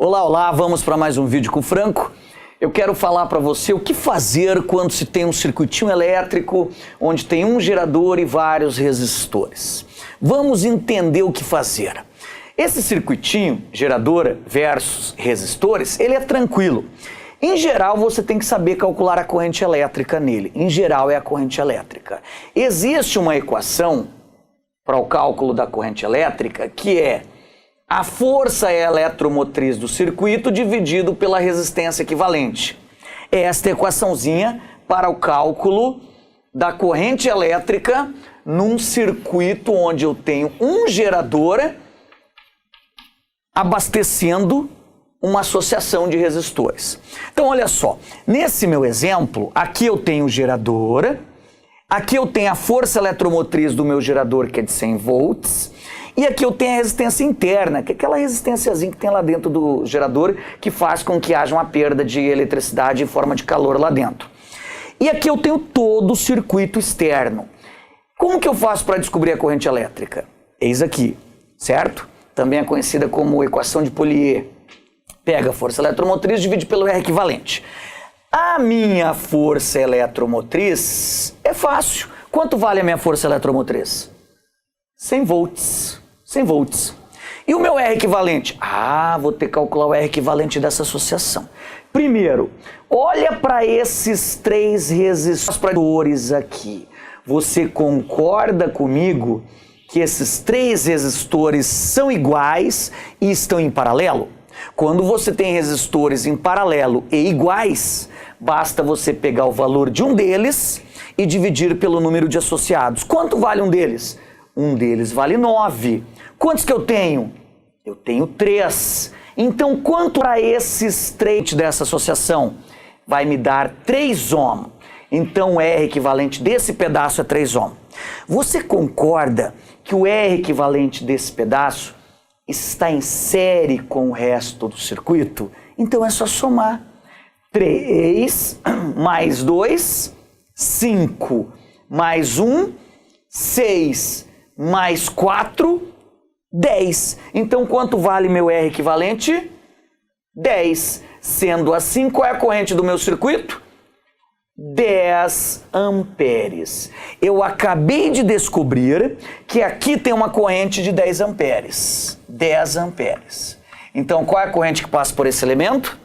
Olá, olá, vamos para mais um vídeo com o Franco. Eu quero falar para você o que fazer quando se tem um circuitinho elétrico onde tem um gerador e vários resistores. Vamos entender o que fazer. Esse circuitinho, gerador versus resistores, ele é tranquilo. Em geral, você tem que saber calcular a corrente elétrica nele. Em geral, é a corrente elétrica. Existe uma equação para o cálculo da corrente elétrica que é a força eletromotriz do circuito dividido pela resistência equivalente. É esta equaçãozinha para o cálculo da corrente elétrica num circuito onde eu tenho um gerador abastecendo uma associação de resistores. Então, olha só, nesse meu exemplo, aqui eu tenho o gerador, aqui eu tenho a força eletromotriz do meu gerador, que é de 100 volts, e aqui eu tenho a resistência interna, que é aquela resistênciazinha que tem lá dentro do gerador, que faz com que haja uma perda de eletricidade em forma de calor lá dentro. E aqui eu tenho todo o circuito externo. Como que eu faço para descobrir a corrente elétrica? Eis aqui, certo? Também é conhecida como equação de Polier. Pega a força eletromotriz e divide pelo R equivalente. A minha força eletromotriz é fácil. Quanto vale a minha força eletromotriz? 100 volts. 100 volts. E o meu R equivalente? Vou ter que calcular o R equivalente dessa associação. Primeiro, olha para esses três resistores aqui. Você concorda comigo que esses três resistores são iguais e estão em paralelo? Quando você tem resistores em paralelo e iguais, basta você pegar o valor de um deles e dividir pelo número de associados. Quanto vale um deles? Um deles vale 9. Quantos que eu tenho? Eu tenho 3. Então, quanto para esses 3 dessa associação? Vai me dar 3 ohm. Então, o R equivalente desse pedaço é 3 ohm. Você concorda que o R equivalente desse pedaço está em série com o resto do circuito? Então, é só somar. 3 mais 2, 5 mais 1, 6 mais 4, 10. Então, quanto vale meu R equivalente? 10. Sendo assim, qual é a corrente do meu circuito? 10 amperes. Eu acabei de descobrir que aqui tem uma corrente de 10 amperes. 10 amperes. Então, qual é a corrente que passa por esse elemento?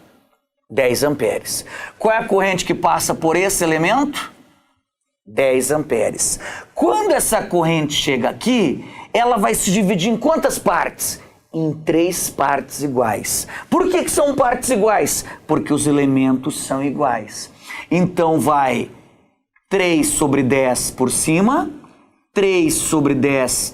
10 amperes. Qual é a corrente que passa por esse elemento? 10 amperes. Quando essa corrente chega aqui, ela vai se dividir em quantas partes? Em 3 partes iguais. Por que são partes iguais? Porque os elementos são iguais. Então vai 3 sobre 10 por cima, 10 sobre 3,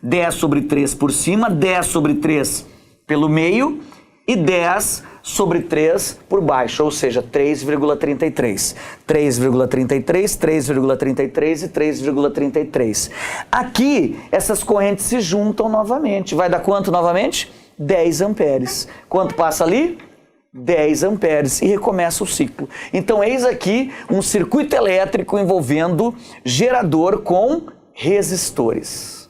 10 sobre 3 por cima, 10 sobre 3 pelo meio e 10 sobre 3 por baixo, ou seja, 3,33. 3,33, 3,33 e 3,33. Aqui, essas correntes se juntam novamente. Vai dar quanto novamente? 10 amperes. Quanto passa ali? 10 amperes. E recomeça o ciclo. Então, eis aqui um circuito elétrico envolvendo gerador com resistores.